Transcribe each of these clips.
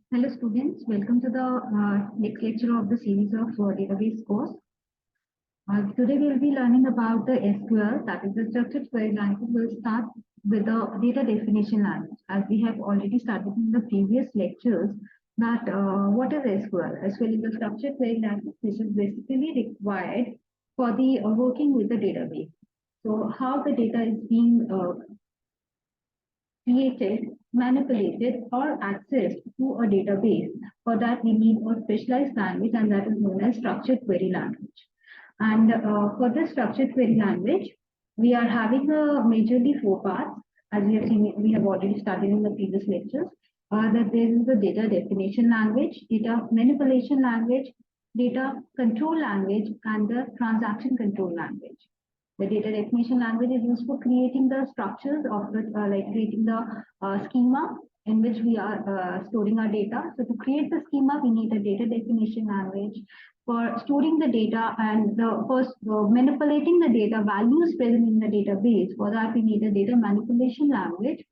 Hello students, welcome to the next lecture of the series of database course. Today we will be learning about the SQL, that is the structured query language. We'll start with the data definition language, as we have already started in the previous lectures. That what is SQL? SQL is the structured query language, which is basically required for the working with the database. So how the data is being created, manipulated, or accessed through a database. For that, we need a specialized language, and that is known as structured query language. And for this structured query language, we are having a majorly four parts. As we have seen, we have already studied in the previous lectures. That there is the data definition language, data manipulation language, data control language, and the transaction control language. The data definition language is used for creating the structures of the, like creating the schema in which we are storing our data. So to create the schema, we need a data definition language. For storing the data and the first manipulating the data values present in the database, for that we need a data manipulation language.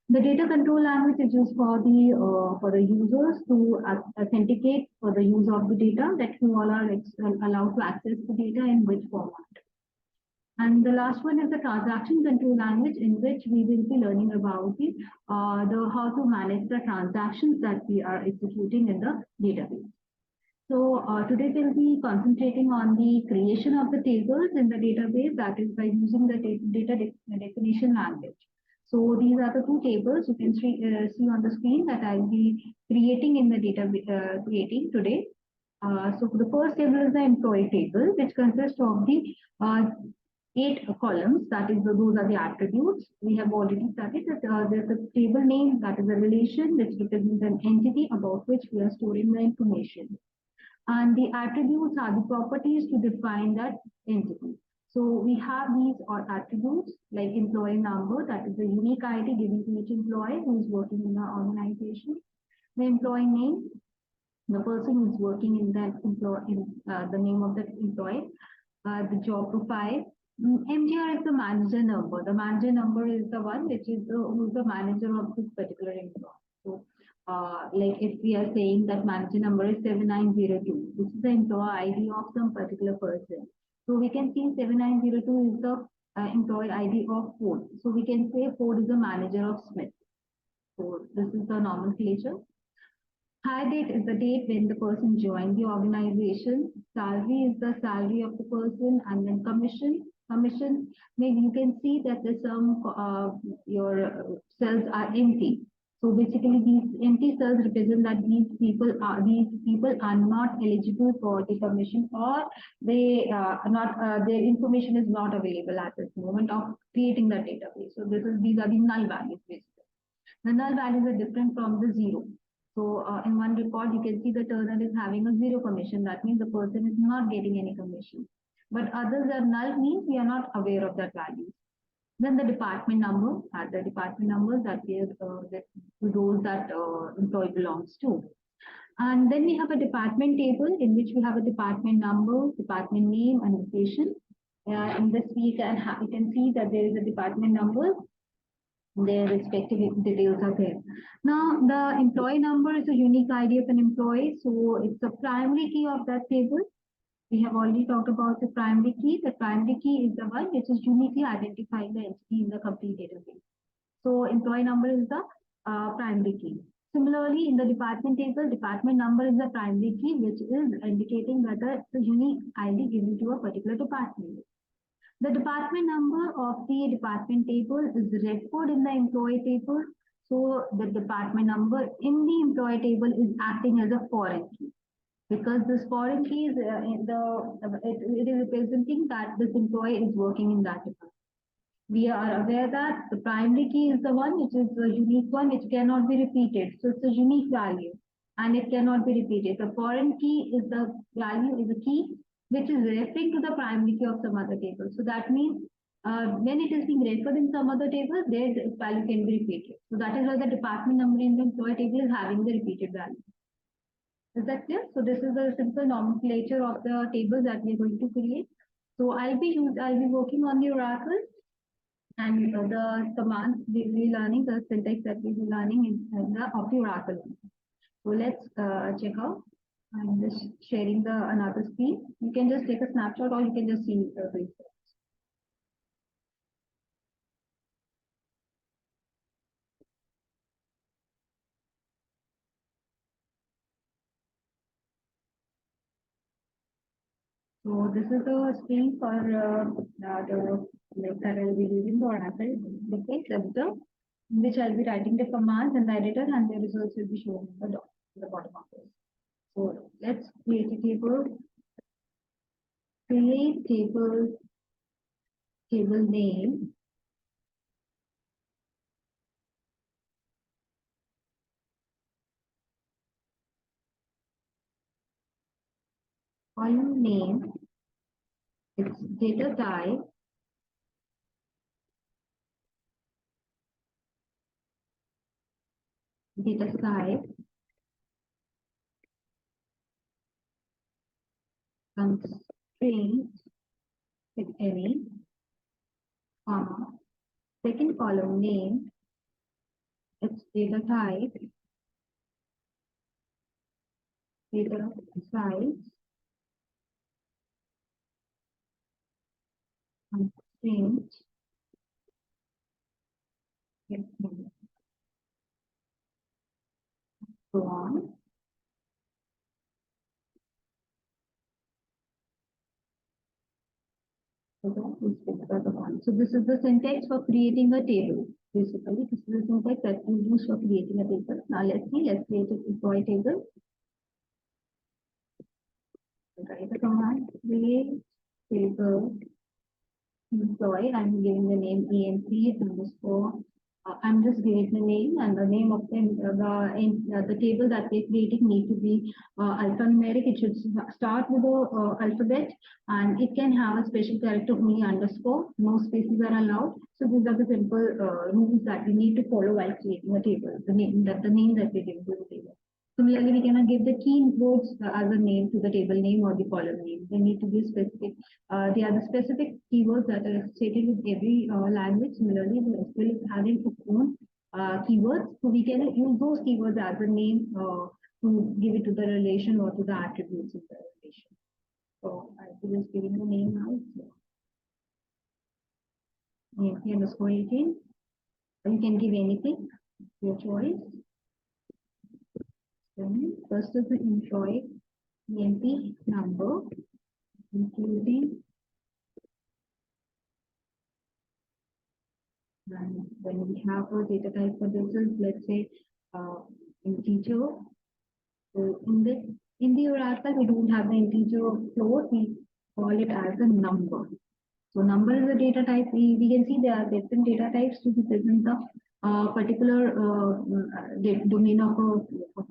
The data control language is used for the users to authenticate for the use of the data, that you all are allowed to access the data in which format. And the last one is the transaction control language, in which we will be learning about the how to manage the transactions that we are executing in the database. So today we'll be concentrating on the creation of the tables in the database, that is by using the data definition language. So these are the two tables you can see on the screen that I'll be creating in the creating today. So the first table is the employee table, which consists of the 8 columns. That is, those are the attributes. We have already studied that there's a table name, that is a relation which represents an entity about which we are storing the information. And the attributes are the properties to define that entity. So we have these attributes like employee number, that is the unique ID given to each employee who is working in our organization. The employee name, the person who is working in that the name of that employee. The job profile. MGR is the manager number. The manager number is the one which is who's the manager of this particular employee. So, like if we are saying that manager number is 7902, this is the employee ID of some particular person. So we can see 7902 is the employee ID of Ford. So we can say Ford is the manager of Smith. So this is the nomenclature. Hire date is the date when the person joined the organization. Salary is the salary of the person, and then commission. Maybe you can see that the some your cells are empty. So basically, these empty cells represent that these people are not eligible for the commission, or they are not their information is not available at this moment of creating the database. So these are the null values basically. The null values are different from the zero. So in one report, you can see the Turner is having a zero commission. That means the person is not getting any commission. But others are null, means we are not aware of that value. Then the department number, the department numbers that is the roles that employee belongs to. And then we have a department table in which we have a department number, department name, and location. In this we can see that there is a department number, their respective details are there. Now, the employee number is a unique ID of an employee, so it's the primary key of that table. We have already talked about the primary key. The primary key is the one which is uniquely identifying the entity in the complete database. So, employee number is the primary key. Similarly, in the department table, department number is the primary key, which is indicating that the unique ID given to a particular department. The department number of the department table is recorded in the employee table. So the department number in the employee table is acting as a foreign key, because this foreign key is it is representing that this employee is working in that department. We are aware that the primary key is the one which is a unique one which cannot be repeated. So it's a unique value and it cannot be repeated. The foreign key is the value, is a key which is referring to the primary key of some other table. So that means when it is being referred in some other table, their value can be repeated. So that is why the department number in the employee table is having the repeated value. Is that clear? So this is the simple nomenclature of the tables that we are going to create. So I'll be working on the Oracle, and the commands we will be learning, the syntax that we will be learning in the of the Oracle. So let's check out. I'm just sharing the another screen. You can just take a snapshot or you can just see the results. So this is the screen for the like that I will be using the Oracle database editor, in which I'll be writing the commands in the editor and the results will be shown in the bottom of this. So let's create a table. Create table name. Column name. Its data type. Data type. Constraint. With any. Comma. Second column name. Its data type. Data size. Constraint. So on. So this is the syntax for creating a table. Basically, this is the syntax that we use for creating a table. Now let's see, let's create an employee table. Write the command create table employee. I'm giving the name EMP underscore. I'm just giving the name and the name of the table that we're creating need to be alphanumeric. It should start with the alphabet and it can have a special character only underscore. No spaces are allowed. So these are the simple rules that we need to follow while creating a table. The name that we're giving to the table. Similarly, we cannot give the keywords as a name to the table name or the column name. They need to be specific. They are the specific keywords that are associated with every language. Similarly, the SQL is having its own keywords. So we can use those keywords as a name to give it to the relation or to the attributes of the relation. So I will just giving the name now. So, name underscore 18. You can give anything, your choice. First is the employee EMP number, including and when we have a data type for this is let's say integer. So in the Oracle we don't have the integer float, we call it as a number. So number is a data type. We can see there are different data types to represent the particular domain of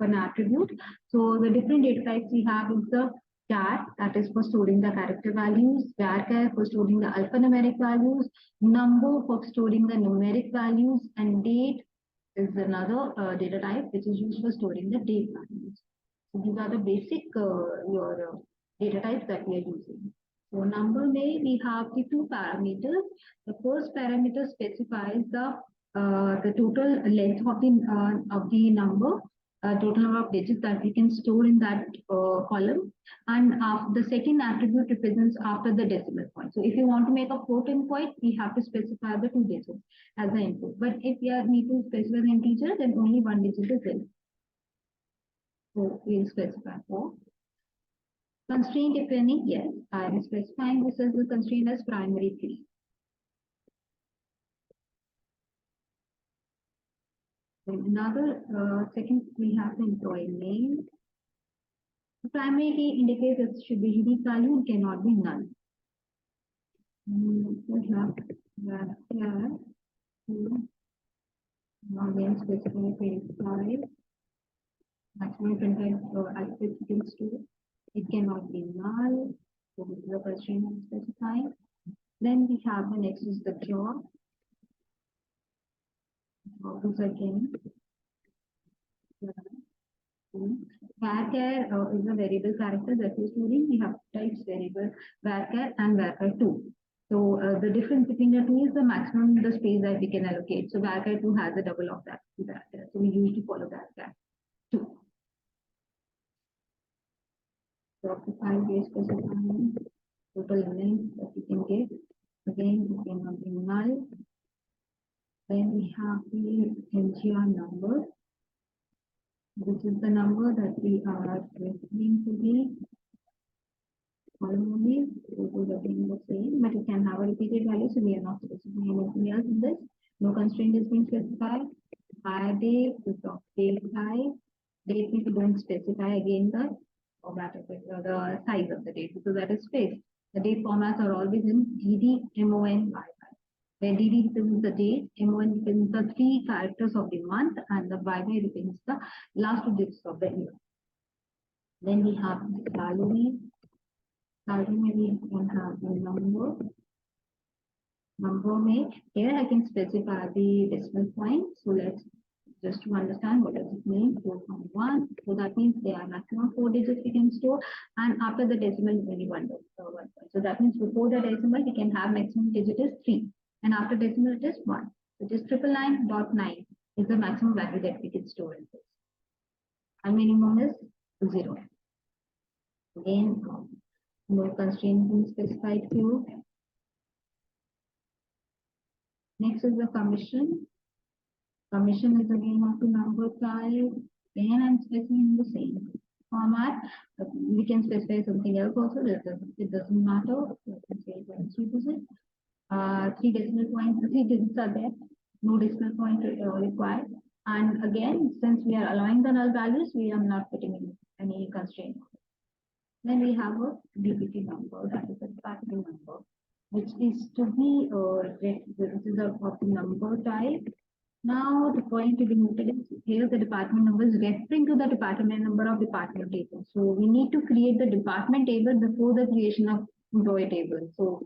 an attribute. So the different data types we have is the char, that is for storing the character values, varchar for storing the alphanumeric values, number for storing the numeric values, and date is another data type which is used for storing the date values. So these are the basic your data types that we are using. So number may we have the two parameters. The first parameter specifies the total length of the number, total number of digits that we can store in that column, and the second attribute represents after the decimal point. So if you want to make a floating point, we have to specify the two digits as the input. But if we need to specify the integer, then only one digit is there. So we'll specify for constraint, if any, yes, I am specifying this as the constraint as primary key. Then another second, we have the employee name. The primary key indicates it should be unique value and cannot be null. We have that here. Again, specify page 5. Maximum content alphabet begins to. It cannot be null. So this is the constraint I'm specifying. Then we have the next is the job. This again. Varchar is a variable character that we're storing. We have types variable varchar and varchar2. So the difference between the two is the maximum the space that we can allocate. So varchar2 has a double of that. So we usually follow varchar2. the file we are specifying total length that we can get. Again, it cannot be null. Then we have the NGR number. This is the number that we are referring to the column only. So those are being the same, but it can have a repeated value, so we are not specifying anything else in this. No constraint is being specified. Hire date, is of date type. Date we don't specify again the the size of the date, because that is fixed. The date formats are always in DD, MON, YY. Where DD represents the date, MON represents the 3 characters of the month, and the YY represents the last 2 digits of the year. Then we have the salary. Salary maybe we can have the number. Number may, here I can specify the decimal point. So let's just to understand what does it mean, 4.1. So that means there are maximum 4 digits we can store, and after the decimal only one. So that means before the decimal we can have maximum digit is 3, and after decimal it is 1. So it is 999.9 is the maximum value that we can store in this. And minimum is 0. Again, no constraint being specified here. Next is the commission. Commission is again of the number type. Again, I'm specifying the same format. We can specify something else also. It doesn't matter. We can say 3 digits. 3 decimal points. 3 digits are there. No decimal point required. And again, since we are allowing the null values, we are not putting in any constraint. Then we have a BPT number, that is a department number, which is to be this is of the number type. Now the point to be noted is here the department number is referring to the department number of department table. So we need to create the department table before the creation of employee table. So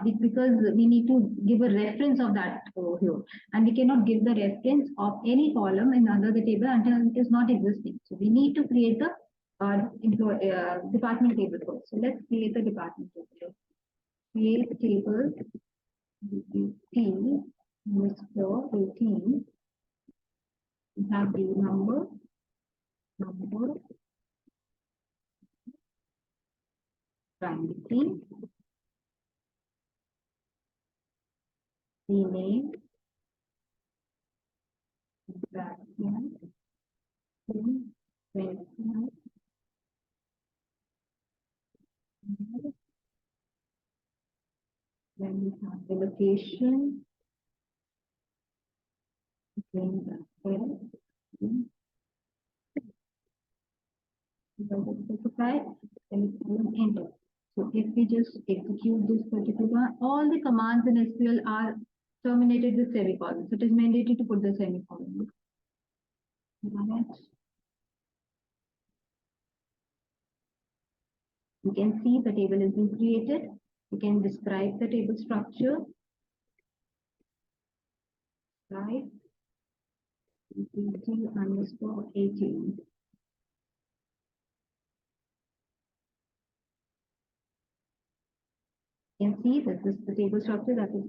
because we need to give a reference of that here, and we cannot give the reference of any column in under the table until it is not existing. So we need to create the department table first. So let's create the department table. Create table BPT Mr. 18. We have the number, primary key, the name, background, then we have the location, then specify, then enter. So if we just execute this particular, all the commands in SQL are terminated with semicolon. So it is mandatory to put the semicolon. You can see the table has been created. You can describe the table structure. Right. BPT_18. You can see this is the table structure that we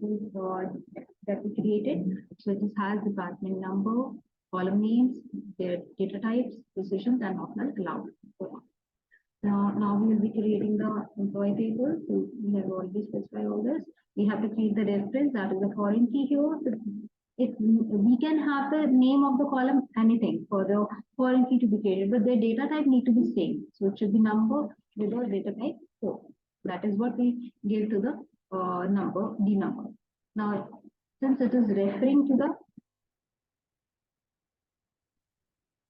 created. So it has department number, column names, their data types, positions, and optional allowed. Now we will be creating the employee table. So we have already specified all this. We have to create the reference, that is the foreign key here. So we can have the name of the column, anything for the foreign key to be created, but their data type need to be same. So it should be number with the data type 4. That is what we give to the number, the number. Now, since it is referring to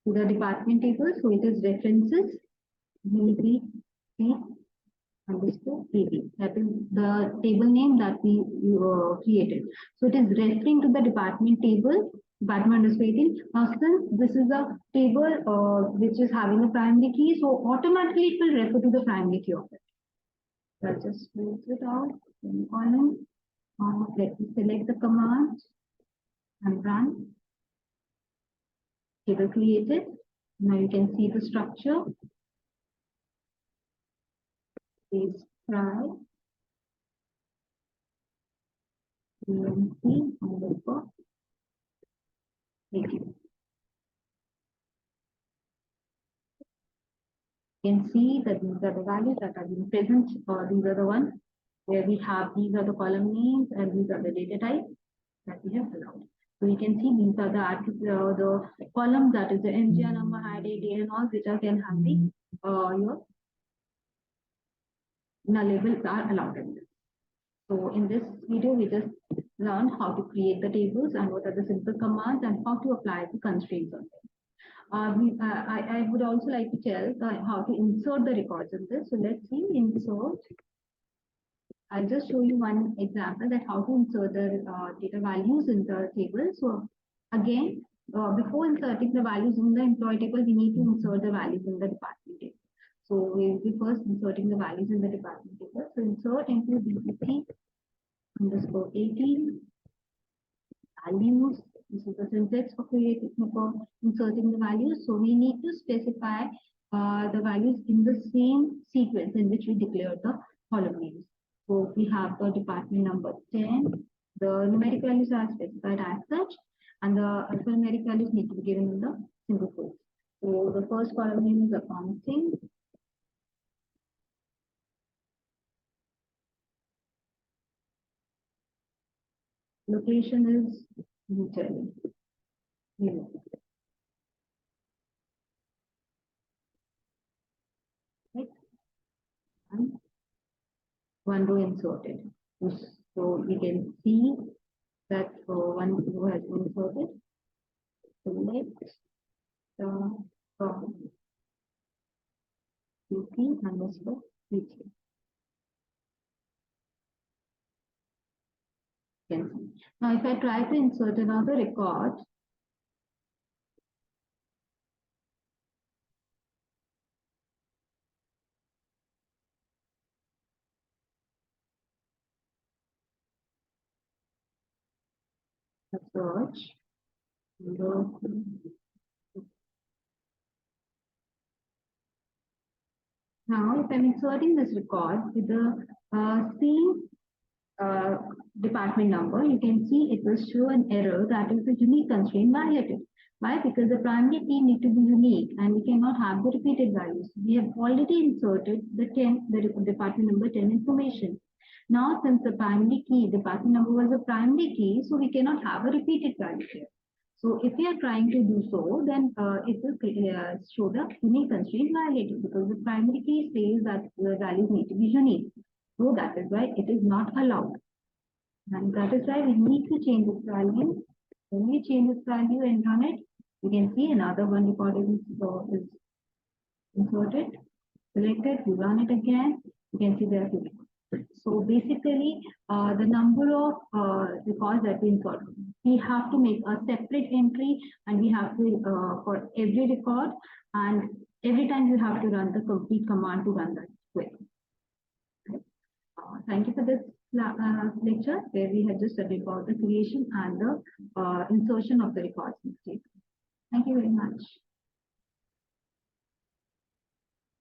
the department table, so it is references BPT underscore AB. That is the table name that we created. So it is referring to the department table, department underscore 18. Now, since this is a table which is having a primary key, so automatically it will refer to the primary key of it. I'll just close it out. Column. Let me select the command and run. Table created. Now you can see the structure. Is try EMC underscore 18. You can see that these are the values that are being present. These are the ones where we have, these are the column names and these are the data types that we have allowed. So you can see these are the columns, that is the MGR number, high date, and all which are can have the your nullables are allowed in this. So in this video, we just learned how to create the tables and what are the simple commands and how to apply the constraints on them. I would also like to tell how to insert the records in this. So let's see, insert. I'll just show you one example that how to insert the data values in the table. So again, before inserting the values in the employee table, we need to insert the values in the department table. So we'll be first inserting the values in the department table. So insert into BPIT underscore 18 values. This is the syntax for inserting the values. So we need to specify the values in the same sequence in which we declare the column names. So we have the department number 10. The numeric values are specified as such, and the alphanumeric values need to be given in the single quotes. So the first column name is accounting. Location is retail. Right? And one row inserted. So we can see that one row has been inserted. Select the UP underscore retail. Now, if I try to insert another record, search. Now, if I'm inserting this record with the same department number, you can see it will show an error that is the unique constraint violated. Why? Because the primary key need to be unique and we cannot have the repeated values. We have already inserted the department number 10 information. Now, since the primary key, department number was a primary key, so we cannot have a repeated value here. So if we are trying to do so, then it will show the unique constraint violated because the primary key says that the values need to be unique. So that is why it is not allowed. And that is why we need to change its value. When we change its value and run it, we can see another one record is inserted, selected, we run it again, you can see there are two records. So basically, the number of records that we insert, we have to make a separate entry and we have to, for every record, and every time you have to run the complete command to run that query. Thank you for this lecture where we have just studied about the creation and the insertion of the records. Thank you very much.